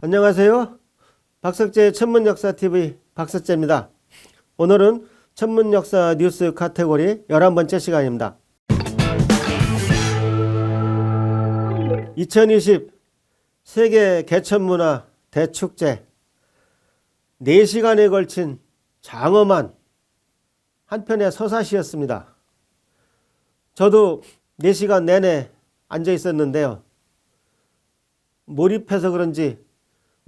안녕하세요. 박석재의 천문역사TV 박석재입니다. 오늘은 천문역사 뉴스 카테고리 11번째 시간입니다. 2020 세계 개천문화 대축제 4시간에 걸친 장엄한 한편의 서사시였습니다. 저도 4시간 내내 앉아 있었는데요. 몰입해서 그런지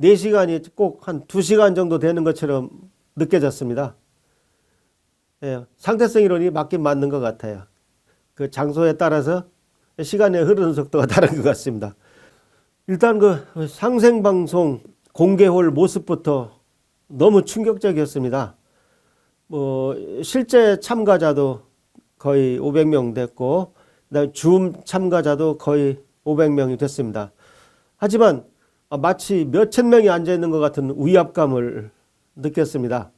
4시간이 꼭 한 2시간 정도 되는 것처럼 느껴졌습니다. 예, 상대성 이론이 맞긴 맞는 것 같아요. 그 장소에 따라서 시간의 흐르는 속도가 다른 것 같습니다. 일단 그 상생방송 공개홀 모습부터 너무 충격적이었습니다. 실제 참가자도 거의 500명 됐고, 그다음에 줌 참가자도 거의 500명이 됐습니다. 하지만 마치 몇천 명이 앉아 있는 것 같은 위압감을 느꼈습니다.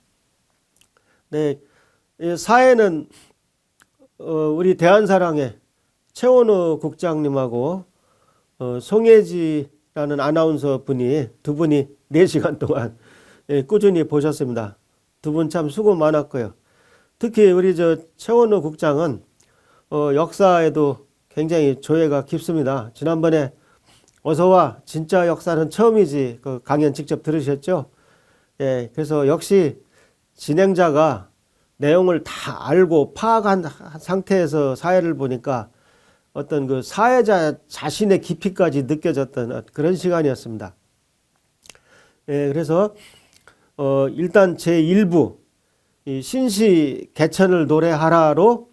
네, 사회는 우리 대한사랑의 최원호 국장님하고 송혜지라는 아나운서 분이 두 분이 4시간 동안 꾸준히 보셨습니다. 두 분 참 수고 많았고요. 특히 우리 최원호 국장은 역사에도 굉장히 조예가 깊습니다. 지난번에 어서와 진짜 역사는 처음이지 그 강연 직접 들으셨죠? 예, 그래서 역시 진행자가 내용을 다 알고 파악한 상태에서 사회를 보니까 어떤 그 사회자 자신의 깊이까지 느껴졌던 그런 시간이었습니다. 예, 그래서 일단 제1부 신시 개천을 노래하라로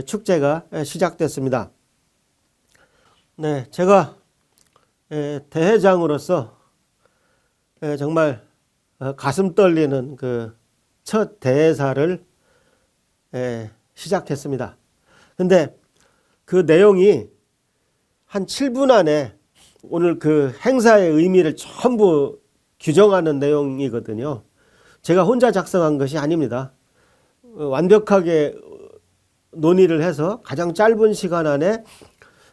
축제가 시작됐습니다. 네, 제가 대회장으로서 정말 가슴 떨리는 그 첫 대회사를 시작했습니다. 근데 그 내용이 한 7분 안에 오늘 그 행사의 의미를 전부 규정하는 내용이거든요. 제가 혼자 작성한 것이 아닙니다. 완벽하게 논의를 해서 가장 짧은 시간 안에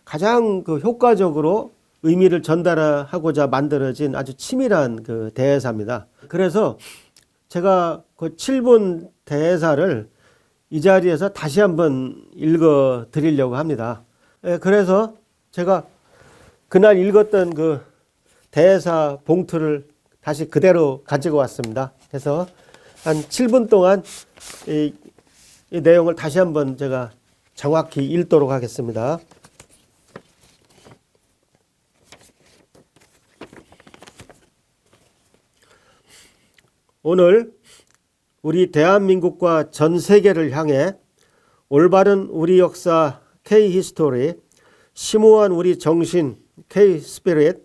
가장 그 효과적으로 의미를 전달하고자 만들어진 아주 치밀한 그 대회사입니다. 그래서 제가 그 7분 대회사를 이 자리에서 다시 한번 읽어 드리려고 합니다. 그래서 제가 그날 읽었던 그 대회사 봉투를 다시 그대로 가지고 왔습니다. 그래서 한 7분 동안 이 내용을 다시 한번 제가 정확히 읽도록 하겠습니다. 오늘 우리 대한민국과 전 세계를 향해 올바른 우리 역사 K-히스토리, 심오한 우리 정신 K-스피릿,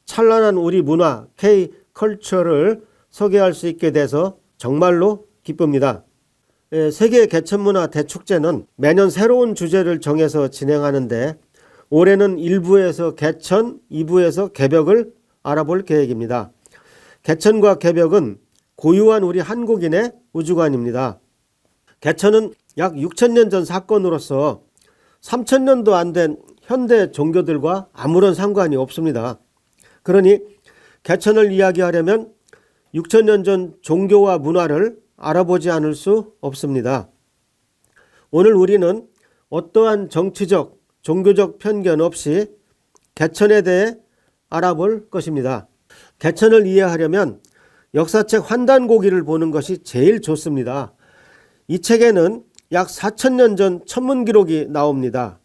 찬란한 우리 문화 K-컬처를 소개할 수 있게 돼서 정말로 기쁩니다. 세계 개천문화 대축제는 매년 새로운 주제를 정해서 진행하는데 올해는 1부에서 개천, 2부에서 개벽을 알아볼 계획입니다. 개천과 개벽은 고유한 우리 한국인의 우주관입니다. 개천은 약 6,000년 전 사건으로서 3,000년도 안 된 현대 종교들과 아무런 상관이 없습니다. 그러니 개천을 이야기하려면 6,000년 전 종교와 문화를 알아보지 않을 수 없습니다. 오늘 우리는 어떠한 정치적, 종교적 편견 없이 개천에 대해 알아볼 것입니다. 개천을 이해하려면 역사책 환단고기를 보는 것이 제일 좋습니다. 이 책에는 약 4,000년 전 천문 기록이 나옵니다.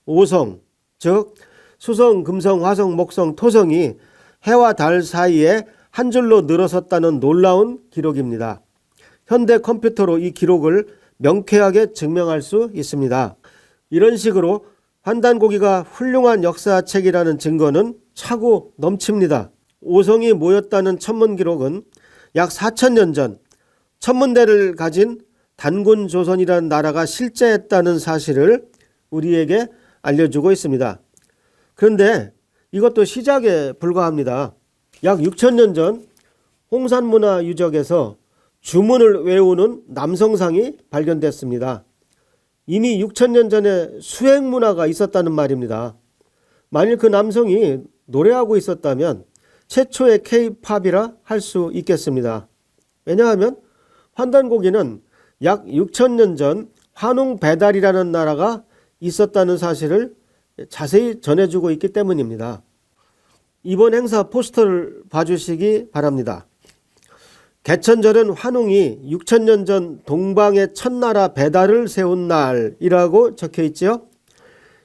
오성, 즉 수성, 금성, 화성, 목성, 토성이 해와 달 사이에 한 줄로 늘어섰다는 놀라운 기록입니다. 현대 컴퓨터로 이 기록을 명쾌하게 증명할 수 있습니다. 이런 식으로 환단고기가 훌륭한 역사책이라는 증거는 차고 넘칩니다. 오성이 모였다는 천문 기록은 약 4,000년 전 천문대를 가진 단군조선이라는 나라가 실제했다는 사실을 우리에게 알려주고 있습니다. 그런데 이것도 시작에 불과합니다. 약 6,000년 전 홍산문화 유적에서 주문을 외우는 남성상이 발견됐습니다. 이미 6,000년 전에 수행문화가 있었다는 말입니다. 만일 그 남성이 노래하고 있었다면 최초의 K-팝이라 할 수 있겠습니다. 왜냐하면 환단고기는 약 6,000년 전 환웅 배달이라는 나라가 있었다는 사실을 자세히 전해주고 있기 때문입니다. 이번 행사 포스터를 봐주시기 바랍니다. 개천절은 환웅이 6,000년 전 동방의 첫나라 배달을 세운 날이라고 적혀 있죠.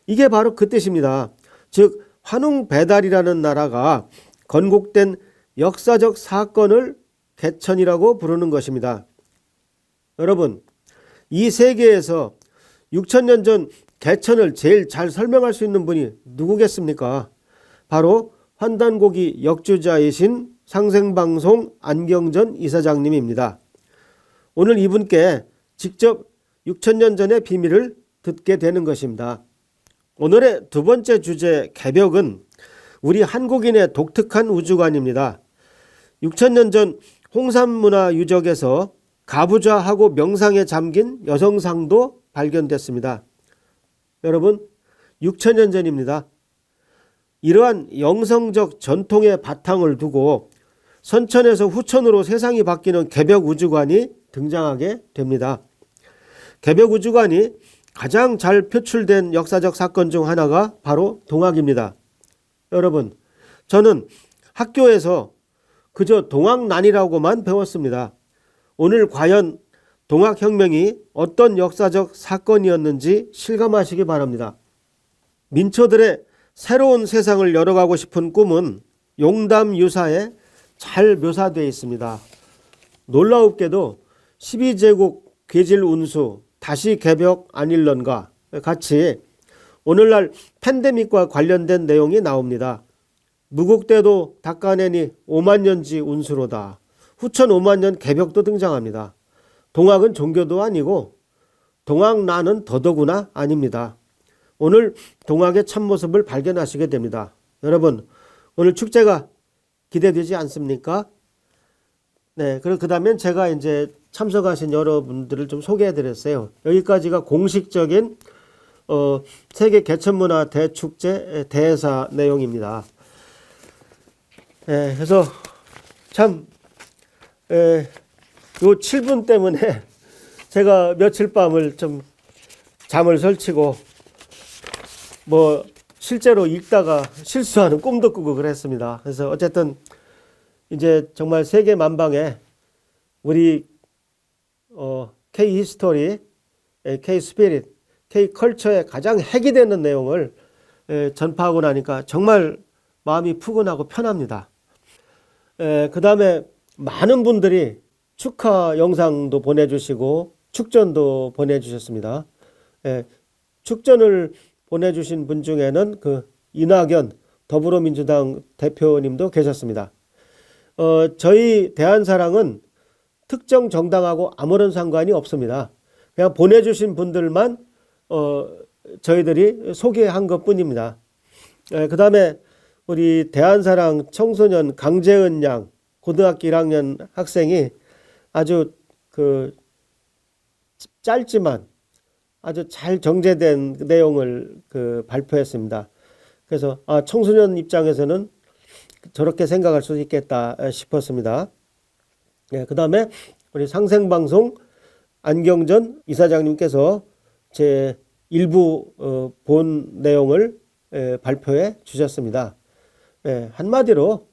이게 바로 그 뜻입니다. 즉 환웅 배달이라는 나라가 건국된 역사적 사건을 개천이라고 부르는 것입니다. 여러분, 이 세계에서 6,000년 전 개천을 제일 잘 설명할 수 있는 분이 누구겠습니까? 바로 환단고기 역주자이신 상생방송 안경전 이사장님입니다. 오늘 이분께 직접 6,000년 전의 비밀을 듣게 되는 것입니다. 오늘의 두 번째 주제 개벽은 우리 한국인의 독특한 우주관입니다. 6,000년 전 홍산문화 유적에서 가부좌하고 명상에 잠긴 여성상도 발견됐습니다. 여러분, 6,000년 전입니다. 이러한 영성적 전통의 바탕을 두고 선천에서 후천으로 세상이 바뀌는 개벽 우주관이 등장하게 됩니다. 개벽 우주관이 가장 잘 표출된 역사적 사건 중 하나가 바로 동학입니다. 여러분, 저는 학교에서 그저 동학난이라고만 배웠습니다. 오늘 과연 동학혁명이 어떤 역사적 사건이었는지 실감하시기 바랍니다. 민초들의 새로운 세상을 열어가고 싶은 꿈은 용담유사에 잘 묘사되어 있습니다. 놀라웁게도 12제국 괴질운수 다시 개벽 아닐런가 같이 오늘날 팬데믹과 관련된 내용이 나옵니다. 무국대도 닦아내니 5만년지 운수로다. 후천 5만년 개벽도 등장합니다. 동학은 종교도 아니고 동학난은 더더구나 아닙니다. 오늘 동학의 참모습을 발견하시게 됩니다. 여러분, 오늘 축제가 기대되지 않습니까? 네, 그 다음엔 제가 이제 참석하신 여러분들을 좀 소개해 드렸어요. 여기까지가 공식적인 세계 개천문화 대축제 대회사 내용입니다. 네, 그래서 참 요 7분 때문에 제가 며칠 밤을 좀 잠을 설치고 뭐 실제로 읽다가 실수하는 꿈도 꾸고 그랬습니다. 그래서 어쨌든 이제 정말 세계 만방에 우리 K 히스토리, K 스피릿, K 컬처에 가장 핵이 되는 내용을 전파하고 나니까 정말 마음이 푸근하고 편합니다. 그 다음에 많은 분들이 축하 영상도 보내주시고 축전도 보내주셨습니다. 축전을 보내주신 분 중에는 그 이낙연 더불어민주당 대표님도 계셨습니다. 저희 대한사랑은 특정 정당하고 아무런 상관이 없습니다. 그냥 보내주신 분들만 저희들이 소개한 것뿐입니다. 그 다음에 우리 대한사랑 청소년 강재은 양 고등학교 1학년 학생이 아주 그 짧지만 아주 잘 정제된 내용을 발표했습니다. 그래서 청소년 입장에서는 저렇게 생각할 수 있겠다 싶었습니다. 네, 그 다음에 우리 상생방송 안경전 이사장님께서 제 일부 본 내용을 발표해 주셨습니다. 한마디로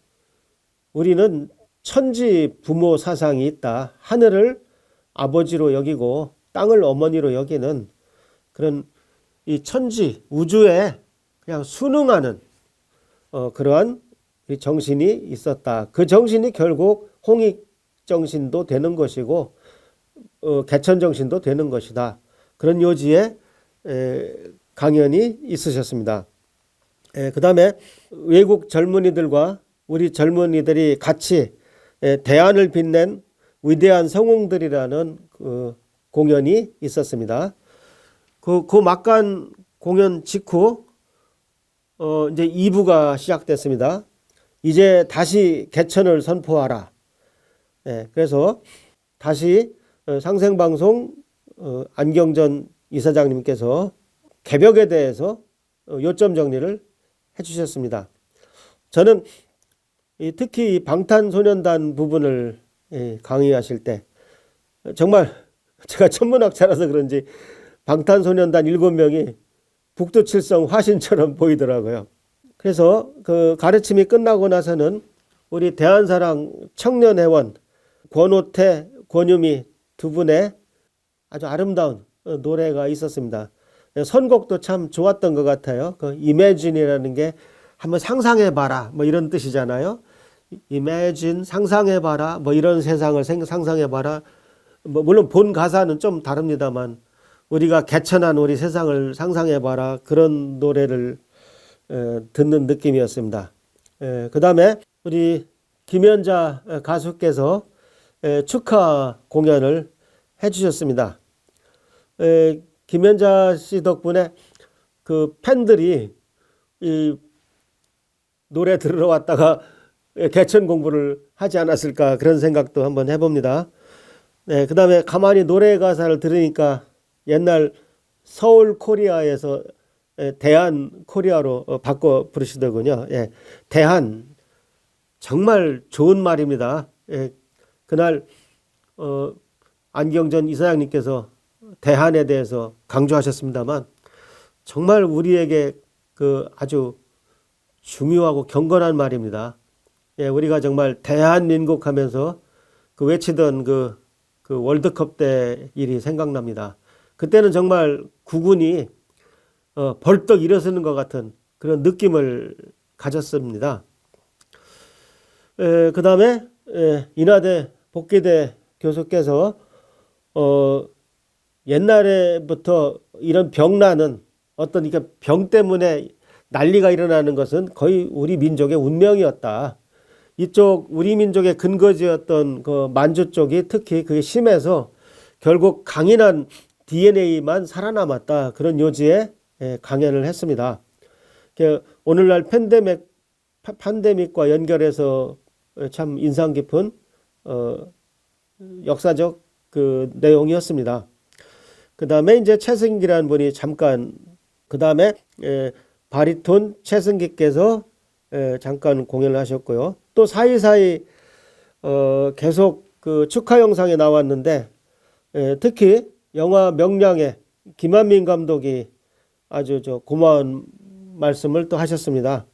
우리는 천지 부모 사상이 있다. 하늘을 아버지로 여기고 땅을 어머니로 여기는 그런 이 천지 우주에 그냥 순응하는 그러한 정신이 있었다. 그 정신이 결국 홍익 정신도 되는 것이고 개천 정신도 되는 것이다. 그런 요지의 강연이 있으셨습니다. 그 다음에 외국 젊은이들과 우리 젊은이들이 같이 대안을 빛낸 위대한 성웅들이라는 그 공연이 있었습니다. 그 막간 공연 직후 이제 2부가 시작됐습니다. 이제 다시 개천을 선포하라. 그래서 다시 상생방송 안경전 이사장님께서 개벽에 대해서 요점 정리를 해주셨습니다. 저는 특히 이 방탄소년단 부분을 강의하실 때 정말 제가 천문학자라서 그런지 방탄소년단 7명이 북두칠성 화신처럼 보이더라고요. 그래서 그 가르침이 끝나고 나서는 우리 대한사랑 청년회원 권오태, 권유미 두 분의 아주 아름다운 노래가 있었습니다. 선곡도 참 좋았던 것 같아요. 그 Imagine이라는 게 한번 상상해봐라 뭐 이런 뜻이잖아요. Imagine 상상해봐라 뭐 이런 세상을 상상해봐라. 뭐 물론 본 가사는 좀 다릅니다만 우리가 개천한 우리 세상을 상상해봐라 그런 노래를 듣는 느낌이었습니다. 그 다음에 우리 김연자 가수께서 축하 공연을 해주셨습니다. 김연자 씨 덕분에 그 팬들이 이 노래 들으러 왔다가 개천 공부를 하지 않았을까 그런 생각도 한번 해봅니다. 네, 그 다음에 가만히 노래 가사를 들으니까 옛날 서울 코리아에서 대한 코리아로 바꿔 부르시더군요. 예, 대한 정말 좋은 말입니다. 예, 그날 안경전 이사장님께서 대한에 대해서 강조하셨습니다만 정말 우리에게 그 아주 중요하고 경건한 말입니다. 예, 우리가 정말 대한민국 하면서 그 외치던 그 월드컵 때 일이 생각납니다. 그때는 정말 국군이 벌떡 일어서는 것 같은 그런 느낌을 가졌습니다. 그 다음에 인하대 복귀대 교수께서 옛날에부터 이런 병나는 어떤 이렇게 병 때문에 난리가 일어나는 것은 거의 우리 민족의 운명이었다. 이쪽 우리 민족의 근거지였던 그 만주 쪽이 특히 그게 심해서 결국 강인한 DNA만 살아남았다. 그런 요지에 강연을 했습니다. 오늘날 팬데믹과 연결해서 참 인상 깊은 역사적 그 내용이었습니다. 그 다음에 이제 최승기라는 분이 잠깐 그 다음에 바리톤 최승기께서 잠깐 공연을 하셨고요. 또 사이사이 계속 그 축하 영상에 나왔는데 특히 영화 명량의 김한민 감독이 아주 고마운 말씀을 또 하셨습니다.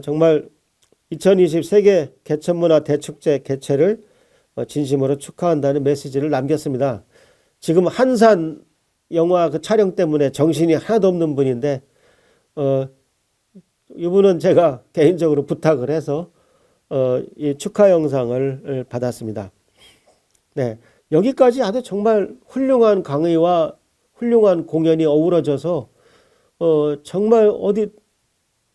정말 2020 세계 개천문화 대축제 개최를 진심으로 축하한다는 메시지를 남겼습니다. 지금 한산 영화 그 촬영 때문에 정신이 하나도 없는 분인데 이분은 제가 개인적으로 부탁을 해서 이 축하 영상을 받았습니다. 네, 여기까지 아주 정말 훌륭한 강의와 훌륭한 공연이 어우러져서 정말 어디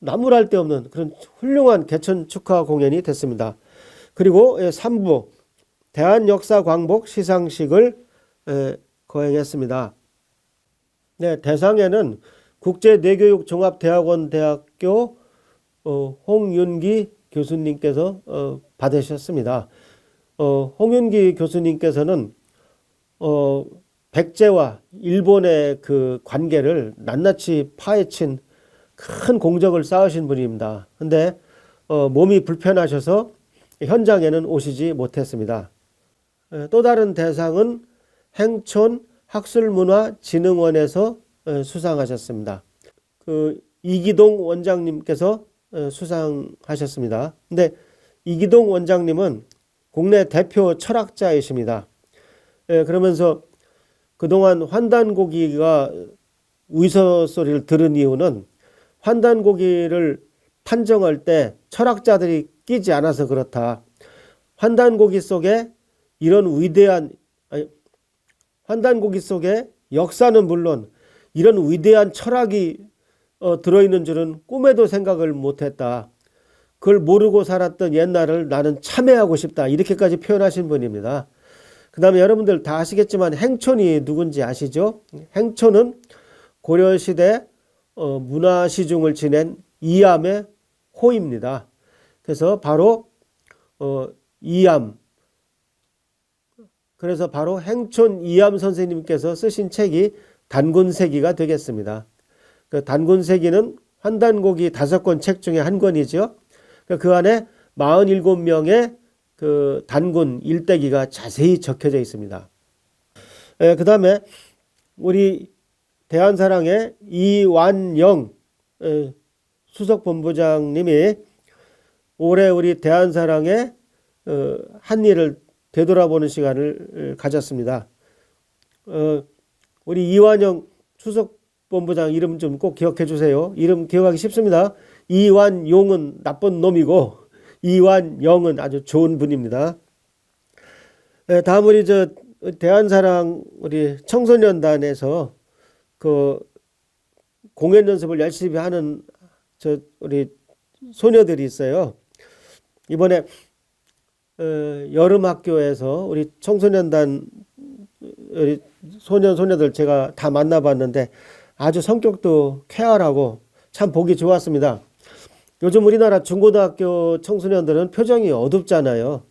나무랄 데 없는 그런 훌륭한 개천 축하 공연이 됐습니다. 그리고 3부 대한역사광복 시상식을 거행했습니다. 네, 대상에는 국제내교육종합대학원 대학교 홍윤기 교수님께서 받으셨습니다. 홍윤기 교수님께서는 백제와 일본의 그 관계를 낱낱이 파헤친 큰 공적을 쌓으신 분입니다. 근데 몸이 불편하셔서 현장에는 오시지 못했습니다. 또 다른 대상은 행촌 학술문화진흥원에서 수상하셨습니다. 그 이기동 원장님께서 수상하셨습니다. 근데 이기동 원장님은 국내 대표 철학자이십니다. 그러면서 그동안 환단고기가 우이서 소리를 들은 이유는 환단고기를 판정할 때 철학자들이 끼지 않아서 그렇다. 환단고기 속에 이런 위대한 환단고기 속에 역사는 물론 이런 위대한 철학이 들어있는 줄은 꿈에도 생각을 못했다. 그걸 모르고 살았던 옛날을 나는 참회하고 싶다. 이렇게까지 표현하신 분입니다. 그 다음에 여러분들 다 아시겠지만 행촌이 누군지 아시죠? 행촌은 고려시대 문화시중을 지낸 이암의 호입니다. 그래서 바로 이암, 그래서 바로 행촌 이암 선생님께서 쓰신 책이 단군세기가 되겠습니다. 그 단군세기는 환단고기 5권 책 중에 한 권이죠. 그 안에 47명의 그 단군 일대기가 자세히 적혀져 있습니다. 그 다음에 우리 대한사랑의 이완영 수석본부장님이 올해 우리 대한사랑의 한 일을 되돌아보는 시간을 가졌습니다. 우리 이완영 수석본부장 이름 좀 꼭 기억해 주세요. 이름 기억하기 쉽습니다. 이완용은 나쁜 놈이고 이완영은 아주 좋은 분입니다. 다음 우리 대한사랑 우리 청소년단에서 그 공연 연습을 열심히 하는 우리 소녀들이 있어요. 이번에 여름 학교에서 우리 청소년단 우리 소녀들 제가 다 만나봤는데 아주 성격도 쾌활하고 참 보기 좋았습니다. 요즘 우리나라 중고등학교 청소년들은 표정이 어둡잖아요.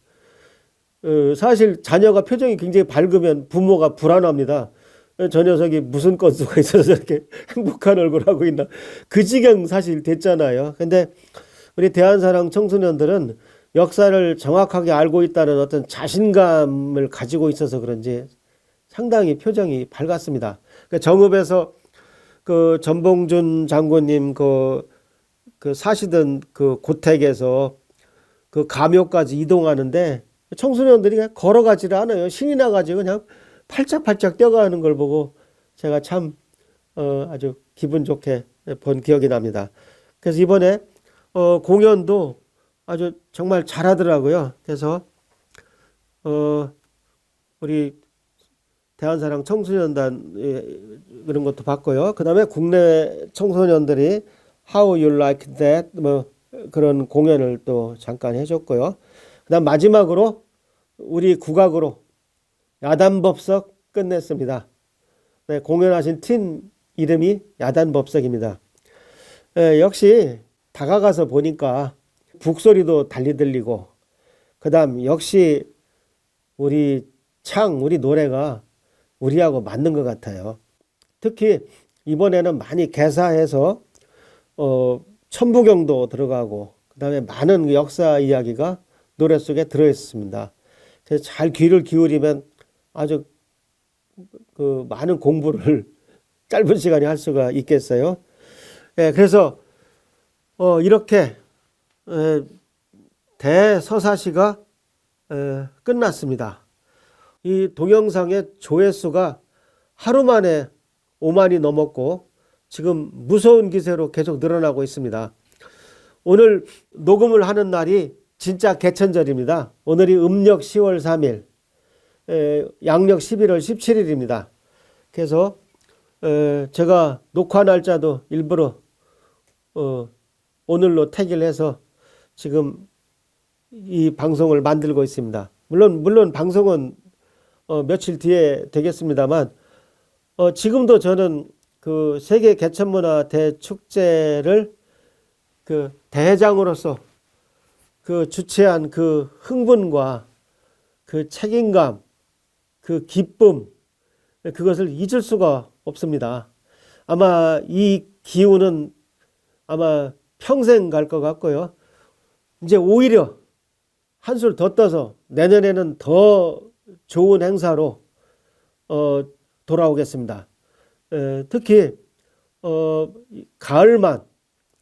사실 자녀가 표정이 굉장히 밝으면 부모가 불안합니다. 저 녀석이 무슨 건수가 있어서 저렇게 행복한 얼굴 하고 있나. 그 지경 사실 됐잖아요. 근데 우리 대한사랑 청소년들은 역사를 정확하게 알고 있다는 어떤 자신감을 가지고 있어서 그런지 상당히 표정이 밝았습니다. 정읍에서 그 전봉준 장군님 그 사시던 그 고택에서 그 감옥까지 이동하는데 청소년들이 그냥 걸어가지를 않아요. 신이 나가지고 그냥 팔짝팔짝 뛰어가는 걸 보고 제가 참 아주 기분 좋게 본 기억이 납니다. 그래서 이번에 공연도 아주 정말 잘하더라고요. 그래서 우리 대한사랑 청소년단 그런 것도 봤고요. 그 다음에 국내 청소년들이 How You Like That 뭐 그런 공연을 또 잠깐 해줬고요. 그 다음 마지막으로 우리 국악으로 야단법석 끝냈습니다. 네, 공연하신 팀 이름이 야단법석입니다. 역시 다가가서 보니까 북소리도 달리 들리고 그 다음 역시 우리 노래가 우리하고 맞는 것 같아요. 특히 이번에는 많이 개사해서 천부경도 들어가고 그 다음에 많은 역사 이야기가 노래 속에 들어있습니다. 그래서 잘 귀를 기울이면 아주 그 많은 공부를 짧은 시간에 할 수가 있겠어요. 그래서 이렇게 대서사시가 끝났습니다. 이 동영상의 조회수가 하루 만에 5만이 넘었고 지금 무서운 기세로 계속 늘어나고 있습니다. 오늘 녹음을 하는 날이 진짜 개천절입니다. 오늘이 음력 10월 3일, 양력 11월 17일입니다. 그래서 제가 녹화 날짜도 일부러 오늘로 택일해서 지금 이 방송을 만들고 있습니다. 물론 방송은 며칠 뒤에 되겠습니다만 지금도 저는 그 세계 개천문화 대축제를 그 대회장으로서 그 주최한 그 흥분과 그 책임감, 그 기쁨, 그것을 잊을 수가 없습니다. 아마 이 기운은 아마 평생 갈 것 같고요. 이제 오히려 한술 더 떠서 내년에는 더 좋은 행사로 돌아오겠습니다. 특히 가을만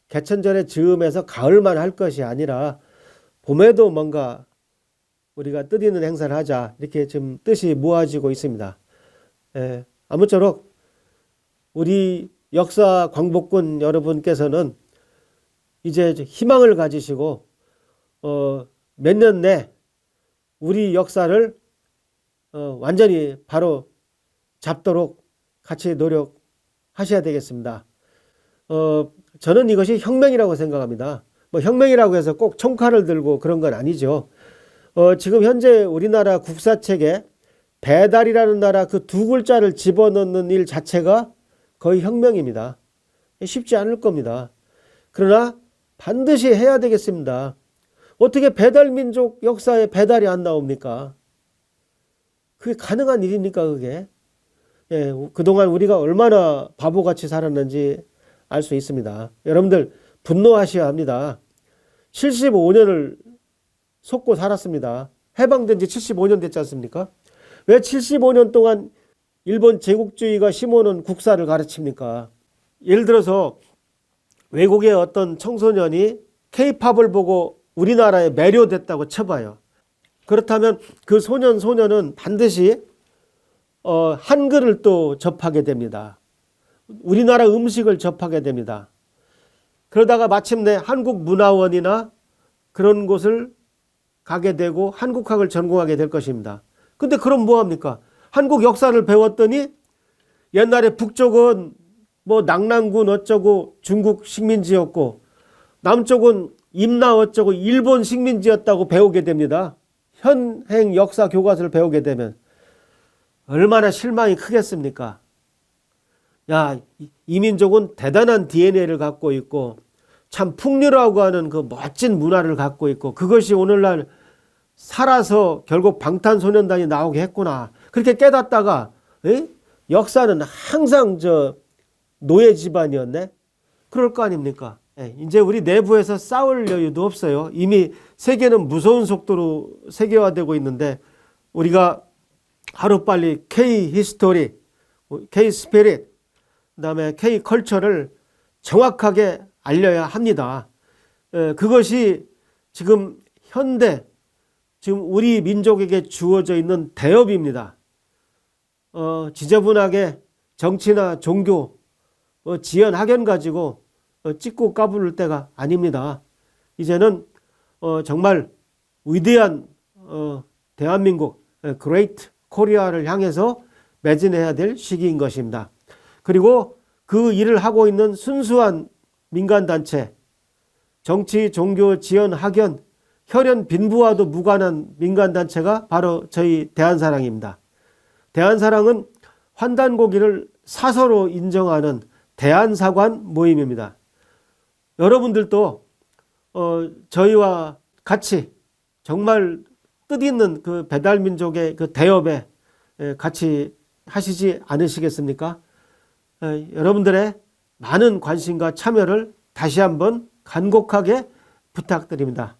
개천절의 즈음에서 가을만 할 것이 아니라 봄에도 뭔가 우리가 뜻있는 행사를 하자 이렇게 지금 뜻이 모아지고 있습니다. 아무쪼록 우리 역사 광복군 여러분께서는 이제 희망을 가지시고 몇 년 내 우리 역사를 완전히 바로 잡도록 같이 노력하셔야 되겠습니다. 저는 이것이 혁명이라고 생각합니다. 뭐 혁명이라고 해서 꼭 총칼을 들고 그런 건 아니죠. 지금 현재 우리나라 국사책에 배달이라는 나라 그 두 글자를 집어넣는 일 자체가 거의 혁명입니다. 쉽지 않을 겁니다. 그러나 반드시 해야 되겠습니다. 어떻게 배달민족 역사에 배달이 안 나옵니까? 그게 가능한 일입니까, 그게? 그동안 우리가 얼마나 바보같이 살았는지 알 수 있습니다. 여러분들 분노하셔야 합니다. 75년을 속고 살았습니다. 해방된 지 75년 됐지 않습니까? 왜 75년 동안 일본 제국주의가 심어놓은 국사를 가르칩니까? 예를 들어서 외국의 어떤 청소년이 K-팝을 보고 우리나라에 매료됐다고 쳐봐요. 그렇다면 그 소년은 반드시 한글을 또 접하게 됩니다. 우리나라 음식을 접하게 됩니다. 그러다가 마침내 한국문화원이나 그런 곳을 가게 되고 한국학을 전공하게 될 것입니다. 근데 그럼 뭐합니까? 한국 역사를 배웠더니 옛날에 북쪽은 뭐 낙랑군 어쩌고 중국 식민지였고 남쪽은 임나 어쩌고 일본 식민지였다고 배우게 됩니다. 현행 역사 교과서를 배우게 되면 얼마나 실망이 크겠습니까? 야, 이 민족은 대단한 DNA를 갖고 있고 참 풍류라고 하는 그 멋진 문화를 갖고 있고 그것이 오늘날 살아서 결국 방탄소년단이 나오게 했구나. 그렇게 깨닫다가 역사는 항상 노예 집안이었네. 그럴 거 아닙니까? 이제 우리 내부에서 싸울 여유도 없어요. 이미 세계는 무서운 속도로 세계화되고 있는데 우리가 하루빨리 K 히스토리, K 스피릿, 그다음에 K 컬처를 정확하게 알려야 합니다. 그것이 지금 현대 지금 우리 민족에게 주어져 있는 대업입니다. 지저분하게 정치나 종교, 지연 학연 가지고 찍고 까부를 때가 아닙니다. 이제는 정말 위대한 대한민국, 그레이트 코리아를 향해서 매진해야 될 시기인 것입니다. 그리고 그 일을 하고 있는 순수한 민간단체, 정치, 종교, 지연, 학연, 혈연, 빈부와도 무관한 민간단체가 바로 저희 대한사랑입니다. 대한사랑은 환단고기를 사서로 인정하는 대한사관 모임입니다. 여러분들도 저희와 같이 정말 뜻있는 그 배달민족의 그 대업에 같이 하시지 않으시겠습니까? 여러분들의 많은 관심과 참여를 다시 한번 간곡하게 부탁드립니다.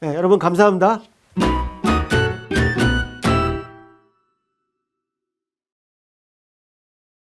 여러분 감사합니다.